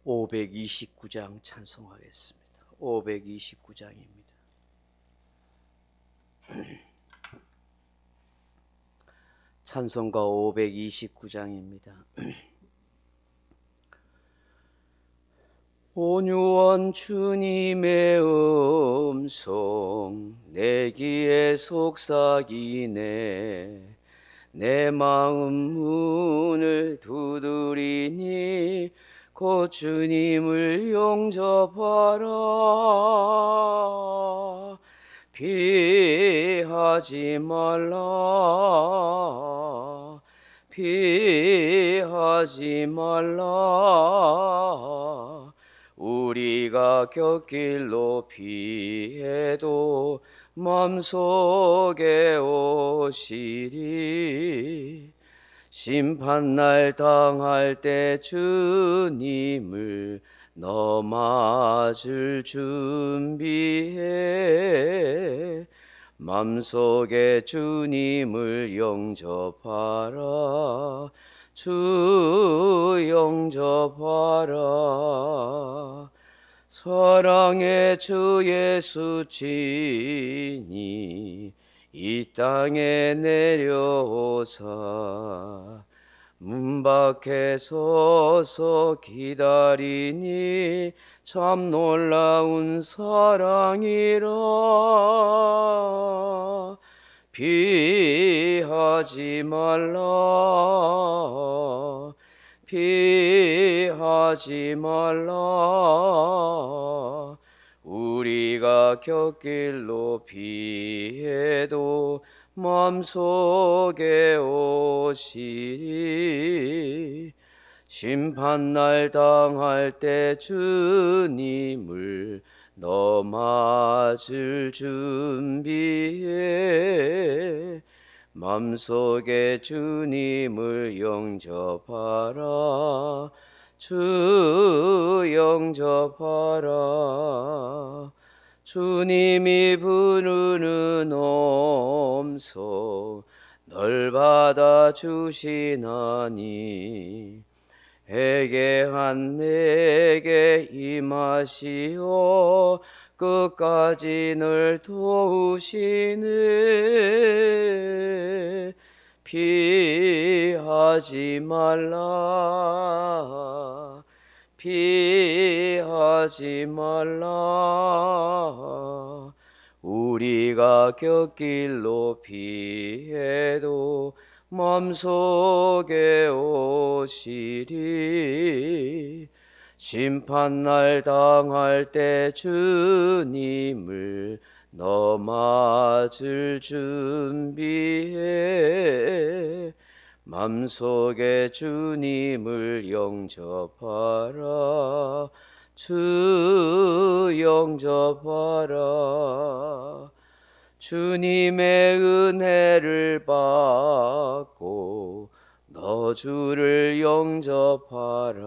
529장 찬송하겠습니다. 529장입니다. 찬송가 529장입니다. 온유한 주님의 음성 내 귀에 속삭이네. 내 마음 문을 두드리니 곧 주님을 영접하라. 피하지 말라. 피하지 말라. 우리가 곁길로 피해도 맘속에 오시리. 심판날 당할 때 주님을 너 맞을 준비해. 맘속에 주님을 영접하라. 주 영접하라. 사랑의 주 예수 친히 이 땅에 내려오사 문 밖에 서서 기다리니 참 놀라운 사랑이라. 피하지 말라. 피하지 말라. 우리가 곁길로 피해도 맘속에 오시리. 심판날 당할 때 주님을 너 맞을 준비해. 맘속에 주님을 영접하라. 주 영접하라. 주님이 부르는 음성 널 받아주시나니 회개한 내게 임하시오. 끝까지 늘 도우시네. 피하지 말라. 피하지 말라. 우리가 곁길로 피해도 맘속에 오시리. 심판날 당할 때 주님을 너 맞을 준비해. 맘속에 주님을 영접하라. 주 영접하라. 주님의 은혜를 받고 너 주를 영접하라.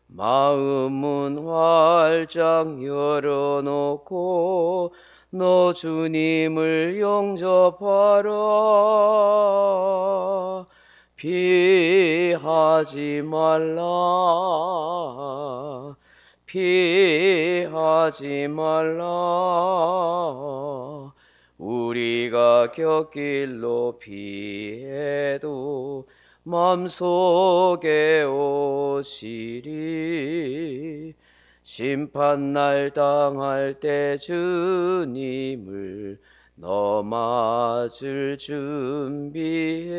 마음은 활짝 열어놓고 너 주님을 영접하라. 피하지 말라. 피하지 말라. 우리가 곁길로 피해도 맘속에 오시리. 심판날 당할 때 주님을 너 맞을 준비해.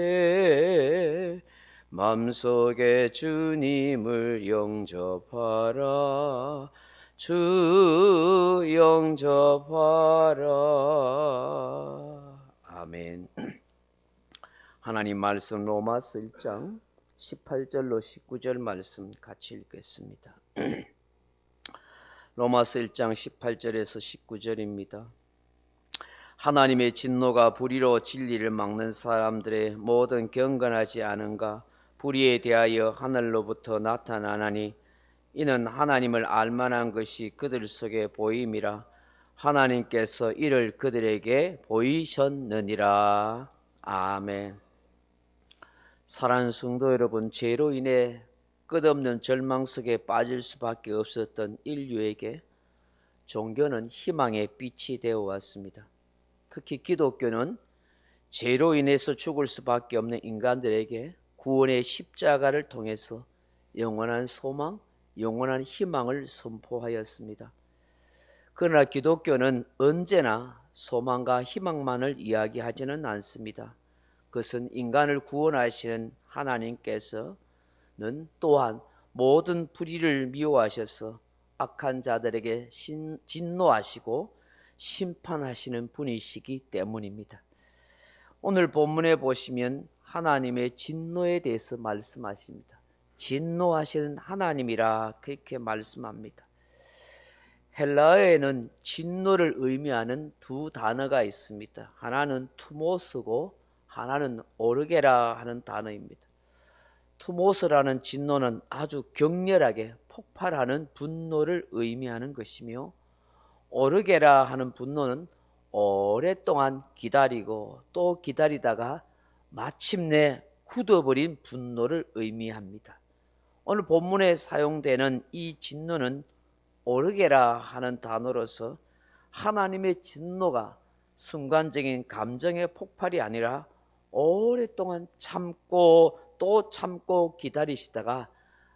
맘속에 주님을 영접하라. 주 영접하라. 아멘. 하나님 말씀 로마서 1장 18절로 19절 말씀 같이 읽겠습니다. 로마서 1장 18절에서 19절입니다. 하나님의 진노가 불의로 진리를 막는 사람들의 모든 경건하지 않은가? 불의에 대하여 하늘로부터 나타나나니 이는 하나님을 알만한 것이 그들 속에 보임이라. 하나님께서 이를 그들에게 보이셨느니라. 아멘. 사랑하는 성도 여러분, 죄로 인해 끝없는 절망 속에 빠질 수밖에 없었던 인류에게 종교는 희망의 빛이 되어 왔습니다. 특히 기독교는 죄로 인해서 죽을 수밖에 없는 인간들에게 구원의 십자가를 통해서 영원한 소망, 영원한 희망을 선포하였습니다. 그러나 기독교는 언제나 소망과 희망만을 이야기하지는 않습니다. 그것은 인간을 구원하시는 하나님께서는 또한 모든 불의를 미워하셔서 악한 자들에게 진노하시고 심판하시는 분이시기 때문입니다. 오늘 본문에 보시면 하나님의 진노에 대해서 말씀하십니다. 진노하시는 하나님이라 그렇게 말씀합니다. 헬라어에는 진노를 의미하는 두 단어가 있습니다. 하나는 투모스고 하나는 오르게라 하는 단어입니다. 투모스라는 진노는 아주 격렬하게 폭발하는 분노를 의미하는 것이며, 오르게라 하는 분노는 오랫동안 기다리고 또 기다리다가 마침내 굳어버린 분노를 의미합니다. 오늘 본문에 사용되는 이 진노는 오르게라 하는 단어로서 하나님의 진노가 순간적인 감정의 폭발이 아니라 오랫동안 참고 또 참고 기다리시다가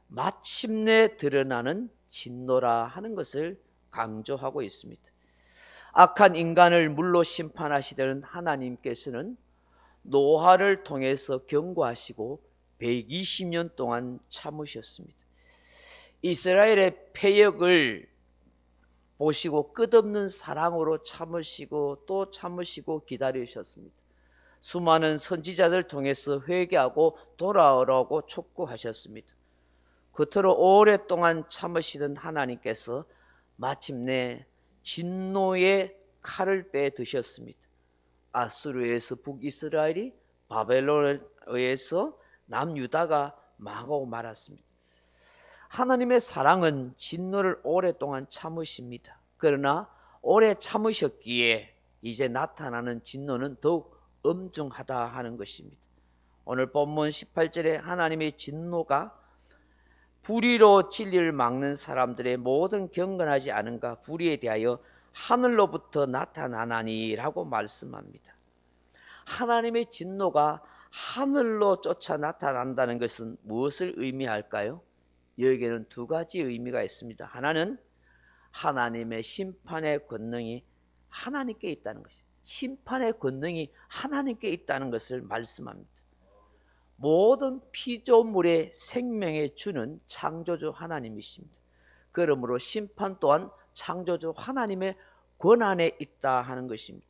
마침내 드러나는 진노라 하는 것을 강조하고 있습니다. 악한 인간을 물로 심판하시려는 하나님께서는 노아를 통해서 경고하시고 120년 동안 참으셨습니다. 이스라엘의 패역을 보시고 끝없는 사랑으로 참으시고 또 참으시고 기다리셨습니다. 수많은 선지자들 통해서 회개하고 돌아오라고 촉구하셨습니다. 그토록 오랫동안 참으시던 하나님께서 마침내 진노의 칼을 빼드셨습니다. 아수르에서 북이스라엘이, 바벨론에 의해서 남유다가 망하고 말았습니다. 하나님의 사랑은 진노를 오랫동안 참으십니다. 그러나 오래 참으셨기에 이제 나타나는 진노는 더욱 엄중하다 하는 것입니다. 오늘 본문 18절에 하나님의 진노가 불의로 진리를 막는 사람들의 모든 경건하지 않은가 불의에 대하여 하늘로부터 나타나나니 라고 말씀합니다. 하나님의 진노가 하늘로 쫓아 나타난다는 것은 무엇을 의미할까요? 여기에는 두 가지 의미가 있습니다. 하나는 하나님의 심판의 권능이 하나님께 있다는 것입니다. 심판의 권능이 하나님께 있다는 것을 말씀합니다. 모든 피조물의 생명에 주는 창조주 하나님이십니다. 그러므로 심판 또한 창조주 하나님의 권한에 있다 하는 것입니다.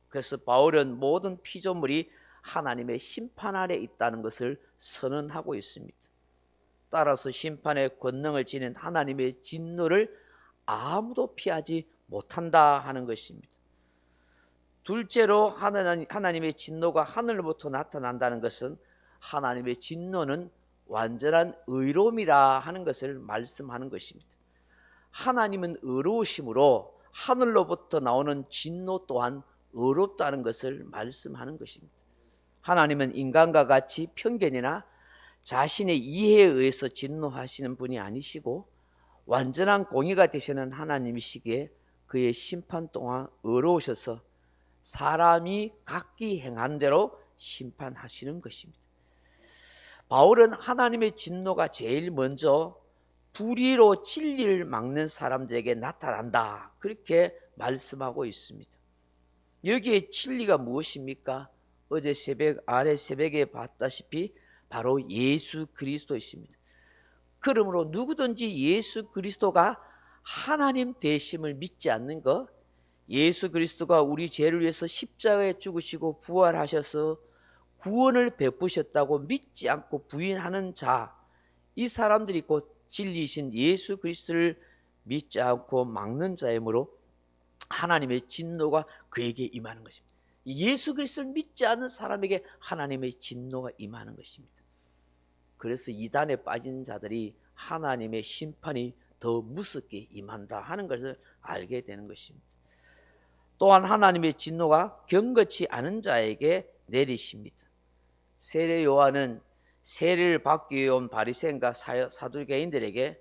그래서 바울은 모든 피조물이 하나님의 심판 아래 있다는 것을 선언하고 있습니다. 따라서 심판의 권능을 지닌 하나님의 진노를 아무도 피하지 못한다 하는 것입니다. 둘째로 하나님의 진노가 하늘로부터 나타난다는 것은 하나님의 진노는 완전한 의로움이라 하는 것을 말씀하는 것입니다. 하나님은 의로우심으로 하늘로부터 나오는 진노 또한 의롭다는 것을 말씀하는 것입니다. 하나님은 인간과 같이 편견이나 자신의 이해에 의해서 진노하시는 분이 아니시고 완전한 공의가 되시는 하나님이시기에 그의 심판 동안 의로우셔서 사람이 각기 행한 대로 심판하시는 것입니다. 바울은 하나님의 진노가 제일 먼저 불의로 진리를 막는 사람들에게 나타난다 그렇게 말씀하고 있습니다. 여기에 진리가 무엇입니까? 어제 새벽에 봤다시피 바로 예수 그리스도이십니다. 그러므로 누구든지 예수 그리스도가 하나님 되심을 믿지 않는 것, 예수 그리스도가 우리 죄를 위해서 십자가에 죽으시고 부활하셔서 구원을 베푸셨다고 믿지 않고 부인하는 자, 이 사람들이 곧 진리이신 예수 그리스도를 믿지 않고 막는 자이므로 하나님의 진노가 그에게 임하는 것입니다. 예수 그리스도를 믿지 않는 사람에게 하나님의 진노가 임하는 것입니다. 그래서 이단에 빠진 자들이 하나님의 심판이 더 무섭게 임한다 하는 것을 알게 되는 것입니다. 또한 하나님의 진노가 경건치 않은 자에게 내리십니다. 세례 요한은 세례를 받기 위해 온 바리새인과 사두개인들에게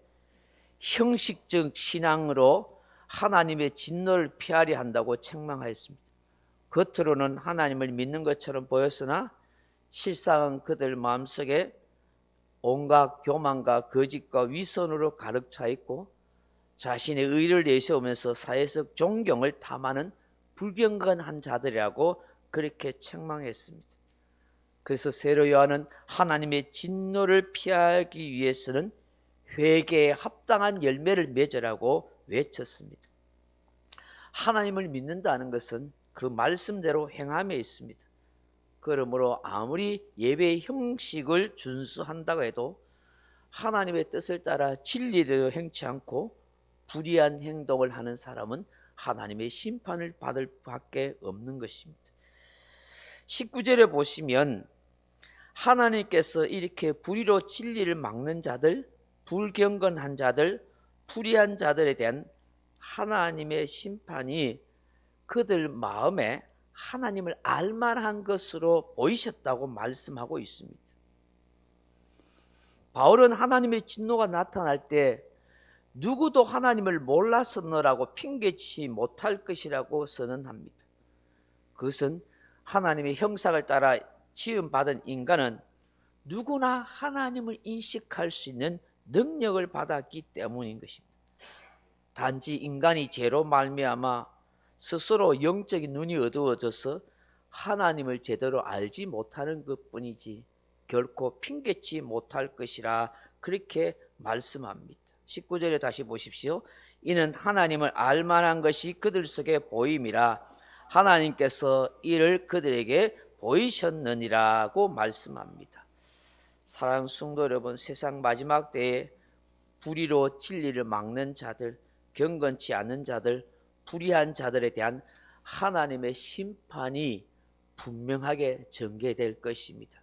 형식적 신앙으로 하나님의 진노를 피하려 한다고 책망하였습니다. 겉으로는 하나님을 믿는 것처럼 보였으나 실상은 그들 마음속에 온갖 교만과 거짓과 위선으로 가득 차 있고 자신의 의를 내세우면서 사회적 존경을 탐하는 불경건한 자들이라고 그렇게 책망했습니다. 그래서 세로 요한은 하나님의 진노를 피하기 위해서는 회개에 합당한 열매를 맺으라고 외쳤습니다. 하나님을 믿는다는 것은 그 말씀대로 행함에 있습니다. 그러므로 아무리 예배의 형식을 준수한다고 해도 하나님의 뜻을 따라 진리대로 행치 않고 불의한 행동을 하는 사람은 하나님의 심판을 받을 밖에 없는 것입니다. 19절에 보시면 하나님께서 이렇게 불의로 진리를 막는 자들, 불경건한 자들, 불의한 자들에 대한 하나님의 심판이 그들 마음에 하나님을 알만한 것으로 보이셨다고 말씀하고 있습니다. 바울은 하나님의 진노가 나타날 때 누구도 하나님을 몰랐었노라고 핑계치 못할 것이라고 선언합니다. 그것은 하나님의 형상을 따라 지음받은 인간은 누구나 하나님을 인식할 수 있는 능력을 받았기 때문인 것입니다. 단지 인간이 죄로 말미암아 스스로 영적인 눈이 어두워져서 하나님을 제대로 알지 못하는 것뿐이지 결코 핑계치 못할 것이라 그렇게 말씀합니다. 19절에 다시 보십시오. 이는 하나님을 알만한 것이 그들 속에 보임이라 하나님께서 이를 그들에게 보이셨느니라고 말씀합니다. 사랑하는 성도 여러분, 세상 마지막 때에 불의로 진리를 막는 자들, 경건치 않은 자들, 불의한 자들에 대한 하나님의 심판이 분명하게 전개될 것입니다.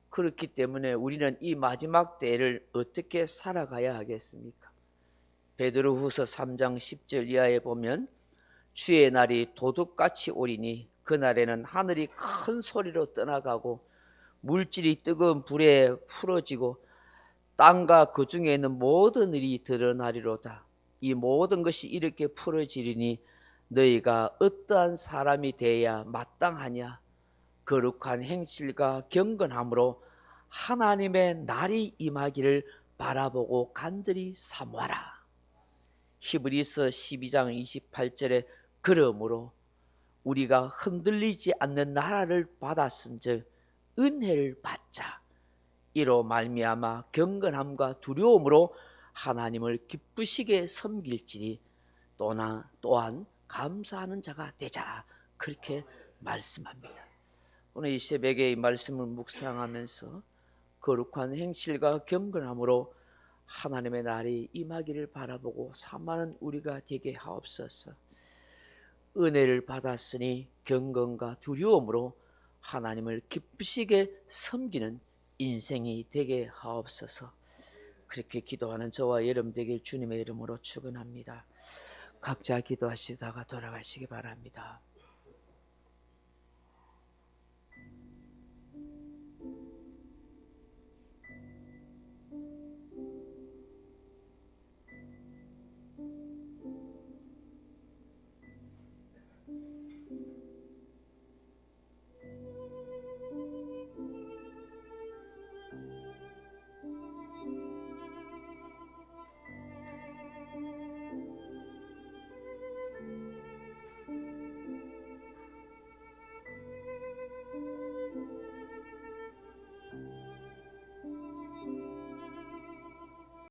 그렇기 때문에 우리는 이 마지막 때를 어떻게 살아가야 하겠습니까? 베드로후서 3장 10절 이하에 보면 주의 날이 도둑같이 오리니 그날에는 하늘이 큰 소리로 떠나가고 물질이 뜨거운 불에 풀어지고 땅과 그 중에 있는 모든 일이 드러나리로다. 이 모든 것이 이렇게 풀어지리니 너희가 어떠한 사람이 되어야 마땅하냐? 거룩한 행실과 경건함으로 하나님의 날이 임하기를 바라보고 간절히 사모하라. 히브리서 12장 28절에 그러므로 우리가 흔들리지 않는 나라를 받았은즉 은혜를 받자. 이로 말미암아 경건함과 두려움으로 하나님을 기쁘시게 섬길지니 또한 감사하는 자가 되자. 그렇게 말씀합니다. 오늘 이 새벽에 이 말씀을 묵상하면서 거룩한 행실과 경건함으로 하나님의 날이 임하기를 바라보고 사모하는 우리가 되게 하옵소서. 은혜를 받았으니 경건과 두려움으로 하나님을 기쁘시게 섬기는 인생이 되게 하옵소서. 그렇게 기도하는 저와 여러분 되길 주님의 이름으로 축원합니다. 각자 기도하시다가 돌아가시기 바랍니다.